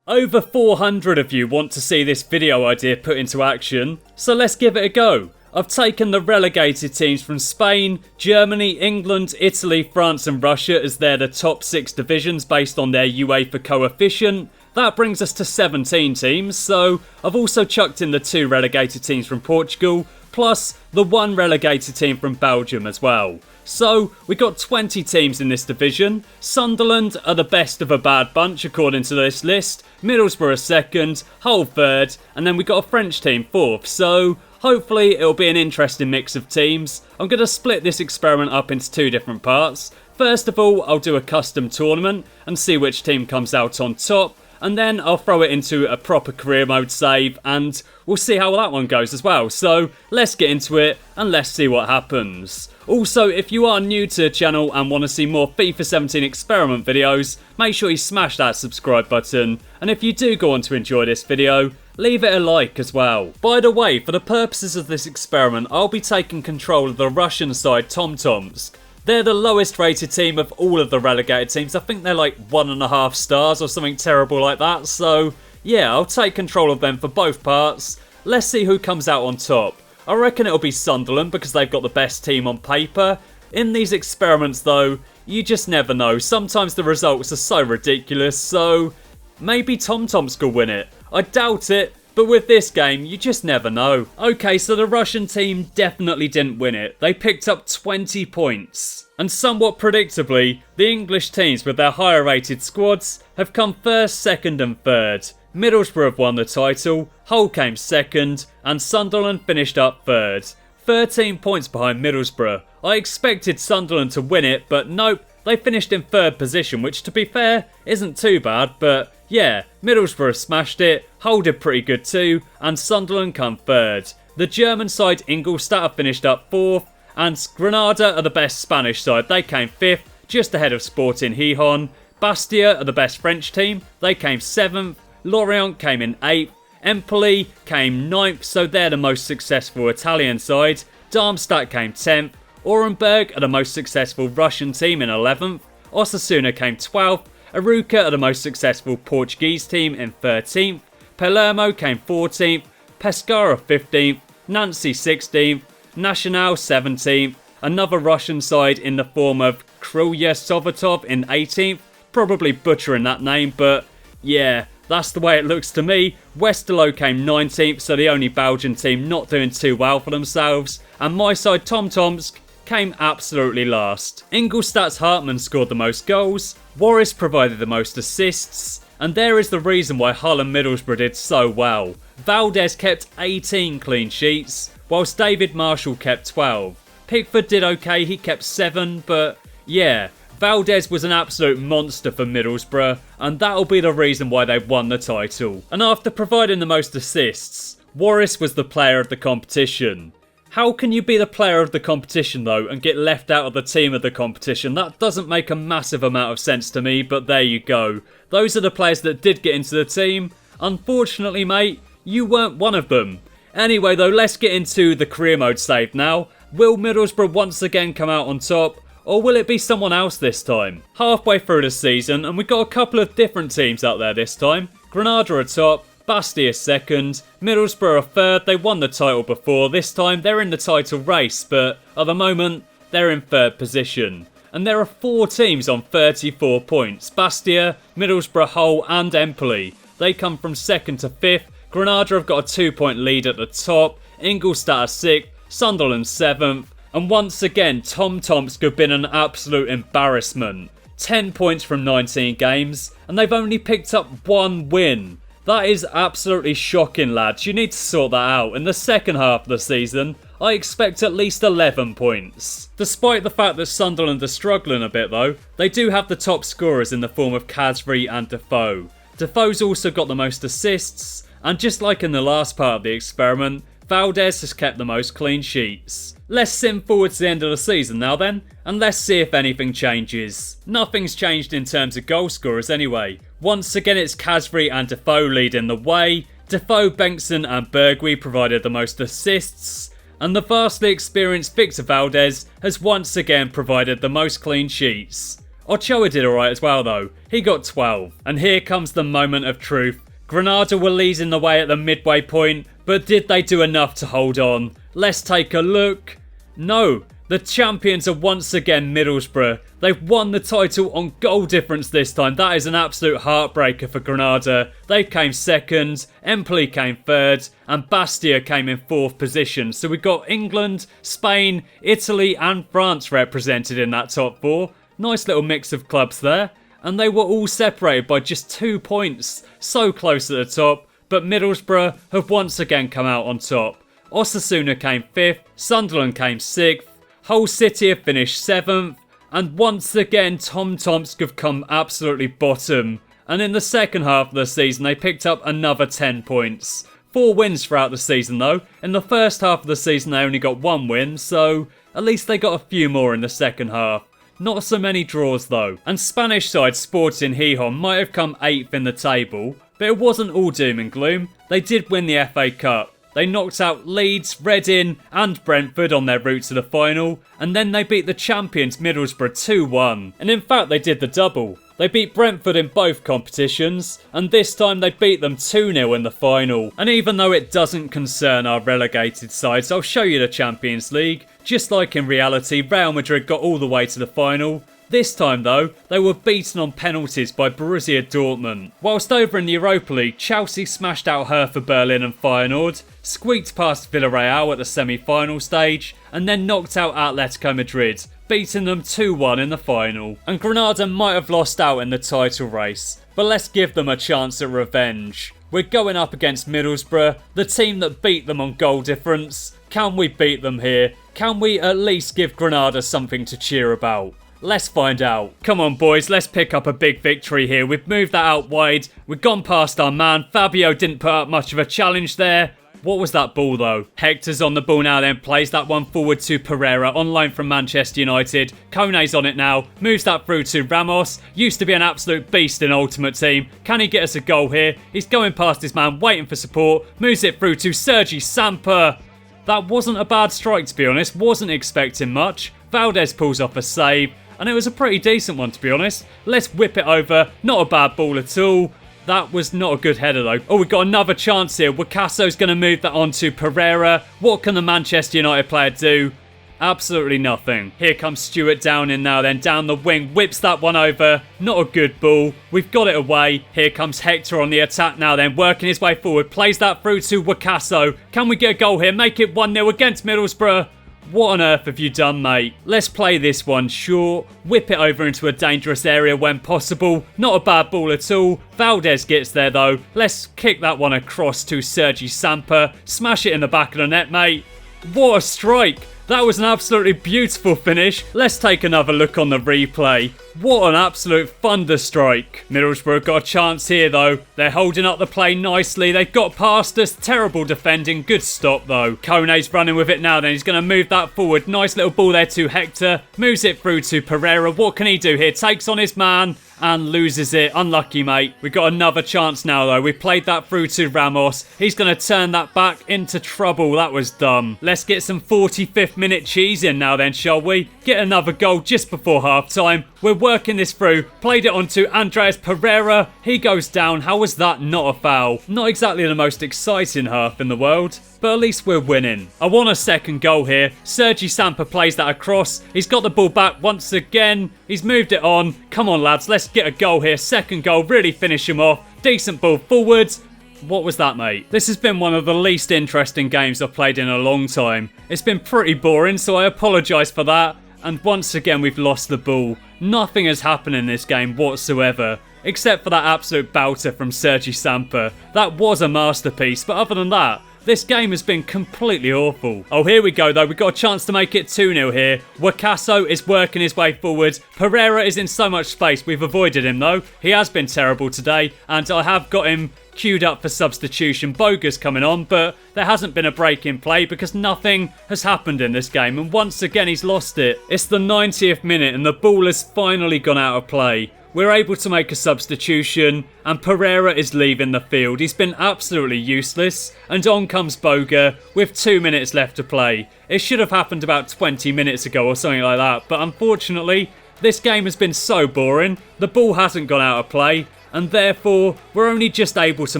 Over 400 of you want to see this video idea put into action, so let's give it a go. I've taken the relegated teams from Spain, Germany, England, Italy, France and Russia as they're the top 6 divisions based on their UEFA coefficient. That brings us to 17 teams, so I've also chucked in the 2 relegated teams from Portugal, plus the 1 relegated team from Belgium as well. So, we got 20 teams in this division. Sunderland are the best of a bad bunch according to this list, Middlesbrough are second, Hull third, and then we got a French team fourth, so hopefully it'll be an interesting mix of teams. I'm going to split this experiment up into 2 different parts. First of all, I'll do a custom tournament and see which team comes out on top. And then I'll throw it into a proper career mode save and we'll see how that one goes as well. So let's get into it and let's see what happens. Also, if you are new to the channel and want to see more FIFA 17 experiment videos, make sure you smash that subscribe button. And if you do go on to enjoy this video, leave it a like as well. By the way, for the purposes of this experiment, I'll be taking control of the Russian side Tomsk. They're the lowest rated team of all of the relegated teams. I think they're like 1.5 stars or something terrible like that. So yeah, I'll take control of them for both parts. Let's see who comes out on top. I reckon it'll be Sunderland because they've got the best team on paper. In these experiments though, you just never know. Sometimes the results are so ridiculous, so maybe Tomsk will win it. I doubt it. But with this game, you just never know. Okay, so the Russian team definitely didn't win it. They picked up 20 points. And somewhat predictably, the English teams with their higher rated squads have come first, second and third. Middlesbrough have won the title, Hull came second, and Sunderland finished up third. 13 points behind Middlesbrough. I expected Sunderland to win it, but nope, they finished in third position, which to be fair, isn't too bad, but yeah, Middlesbrough smashed it, Hull did pretty good too, and Sunderland come third. The German side Ingolstadt have finished up fourth, and Granada are the best Spanish side, they came fifth, just ahead of Sporting Gijón. Bastia are the best French team, they came seventh, Lorient came in eighth, Empoli came ninth, so they're the most successful Italian side, Darmstadt came 10th, Orenburg are the most successful Russian team in 11th, Osasuna came 12th, Arouca are the most successful Portuguese team in 13th, Palermo came 14th, Pescara 15th, Nancy 16th, Nacional 17th, another Russian side in the form of Krylia Sovetov in 18th, probably butchering that name, but yeah, that's the way it looks to me. Westerlo came 19th, so the only Belgian team not doing too well for themselves, and my side Tomsk came absolutely last. Ingolstadt's Hartmann scored the most goals, Warris provided the most assists, and there is the reason why Hull and Middlesbrough did so well. Valdez kept 18 clean sheets, whilst David Marshall kept 12. Pickford did okay, he kept 7, but yeah, Valdez was an absolute monster for Middlesbrough, and that'll be the reason why they won the title. And after providing the most assists, Warris was the player of the competition. How can you be the player of the competition though and get left out of the team of the competition? That doesn't make a massive amount of sense to me, but there you go. Those are the players that did get into the team. Unfortunately, mate, you weren't one of them. Anyway though, let's get into the career mode save now. Will Middlesbrough once again come out on top? Or will it be someone else this time? Halfway through the season, and we've got a couple of different teams out there this time. Granada are top, Bastia is second, Middlesbrough are third, they won the title before, this time they're in the title race, but at the moment, they're in third position. And there are 4 teams on 34 points, Bastia, Middlesbrough, Hull and Empoli. They come from 2nd to 5th, Granada have got a 2-point lead at the top, Ingolstadt are 6th, Sunderland 7th, and once again, Tomsk have been an absolute embarrassment. 10 points from 19 games, and they've only picked up 1 win. That is absolutely shocking, lads. You need to sort that out. In the second half of the season, I expect at least 11 points. Despite the fact that Sunderland are struggling a bit though, they do have the top scorers in the form of Kasri and Defoe. Defoe's also got the most assists, and just like in the last part of the experiment, Valdez has kept the most clean sheets. Let's sim forward to the end of the season now then, and let's see if anything changes. Nothing's changed in terms of goal scorers anyway. Once again it's Kasri and Defoe leading the way. Defoe, Bengtsson and Bergwijn provided the most assists, and the vastly experienced Victor Valdez has once again provided the most clean sheets. Ochoa did alright as well though, he got 12. And here comes the moment of truth. Granada were leading the way at the midway point, but did they do enough to hold on? Let's take a look. No, the champions are once again Middlesbrough. They've won the title on goal difference this time. That is an absolute heartbreaker for Granada. They came second, Empoli came third, and Bastia came in fourth position. So we've got England, Spain, Italy and France represented in that top four. Nice little mix of clubs there. And they were all separated by just 2 points. So close at the top, but Middlesbrough have once again come out on top. Osasuna came 5th, Sunderland came 6th, Hull City have finished 7th, and once again Tom Tomsk have come absolutely bottom. And in the second half of the season they picked up another 10 points. 4 wins throughout the season though. In the first half of the season they only got 1 win, so at least they got a few more in the second half. Not so many draws though. And Spanish side Sporting Gijón might have come 8th in the table, but it wasn't all doom and gloom. They did win the FA Cup. They knocked out Leeds, Reading and Brentford on their route to the final, and then they beat the champions Middlesbrough 2-1. And in fact they did the double. They beat Brentford in both competitions, and this time they beat them 2-0 in the final. And even though it doesn't concern our relegated sides, I'll show you the Champions League. Just like in reality, Real Madrid got all the way to the final. This time though, they were beaten on penalties by Borussia Dortmund. Whilst over in the Europa League, Chelsea smashed out Hertha Berlin and Feyenoord, squeaked past Villarreal at the semi-final stage, and then knocked out Atletico Madrid, beating them 2-1 in the final. And Granada might have lost out in the title race, but let's give them a chance at revenge. We're going up against Middlesbrough, the team that beat them on goal difference. Can we beat them here? Can we at least give Granada something to cheer about? Let's find out. Come on boys, let's pick up a big victory here. We've moved that out wide. We've gone past our man. Fabio didn't put up much of a challenge there. What was that ball though? Hector's on the ball now then, plays that one forward to Pereira, online from Manchester United. Kone's on it now, moves that through to Ramos. Used to be an absolute beast in Ultimate Team. Can he get us a goal here? He's going past his man, waiting for support. Moves it through to Sergi Samper. That wasn't a bad strike to be honest, wasn't expecting much. Valdez pulls off a save. And it was a pretty decent one to be honest. Let's whip it over. Not a bad ball at all. That was not a good header though. Oh, we've got another chance here. Wakaso's going to move that on to Pereira. What can the Manchester United player do? Absolutely nothing. Here comes Stuart down in now then. Down the wing. Whips that one over. Not a good ball. We've got it away. Here comes Hector on the attack now then. Working his way forward. Plays that through to Wakaso. Can we get a goal here? Make it 1-0 against Middlesbrough. What on earth have you done, mate? Let's play this one short. Whip it over into a dangerous area when possible. Not a bad ball at all. Valdez gets there though. Let's kick that one across to Sergi Samper. Smash it in the back of the net, mate. What a strike. That was an absolutely beautiful finish. Let's take another look on the replay. What an absolute thunder strike. Middlesbrough got a chance here though. They're holding up the play nicely. They've got past us. Terrible defending. Good stop though. Kone's running with it now then. He's going to move that forward. Nice little ball there to Hector. Moves it through to Pereira. What can he do here? Takes on his man and loses it. Unlucky, mate. We've got another chance now though. We played that through to Ramos. He's going to turn that back into trouble. That was dumb. Let's get some 45th minute cheese in now then, shall we? Get another goal just before half time. We're working this through. Played it onto Andreas Pereira. He goes down. How was that not a foul? Not exactly the most exciting half in the world, but at least we're winning. I want a second goal here. Sergi Samper plays that across. He's got the ball back once again. He's moved it on. Come on lads, let's get a goal here. Second goal, really finish him off. Decent ball forwards. What was that, mate? This has been one of the least interesting games I've played in a long time. It's been pretty boring, so I apologise for that. And once again, we've lost the ball. Nothing has happened in this game whatsoever, except for that absolute belter from Sergi Samper. That was a masterpiece, but other than that, this game has been completely awful. Oh, here we go though. We've got a chance to make it 2-0 here. Wakaso is working his way forward. Pereira is in so much space. We've avoided him though. He has been terrible today, and I have got him queued up for substitution. Bogus coming on, but there hasn't been a break in play because nothing has happened in this game, and once again he's lost it. It's the 90th minute and the ball has finally gone out of play. We're able to make a substitution and Pereira is leaving the field. He's been absolutely useless, and on comes Boga with 2 minutes left to play. It should have happened about 20 minutes ago or something like that, but unfortunately This game has been so boring, the ball hasn't gone out of play, and therefore, we're only just able to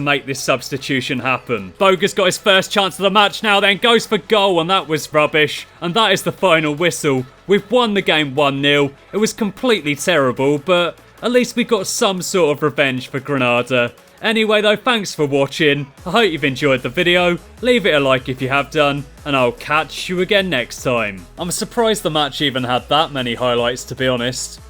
make this substitution happen. Boga's got his first chance of the match now, then goes for goal, and that was rubbish. And that is the final whistle. We've won the game 1-0. It was completely terrible, but at least we got some sort of revenge for Granada. Anyway though, thanks for watching. I hope you've enjoyed the video. Leave it a like if you have done, and I'll catch you again next time. I'm surprised the match even had that many highlights, to be honest.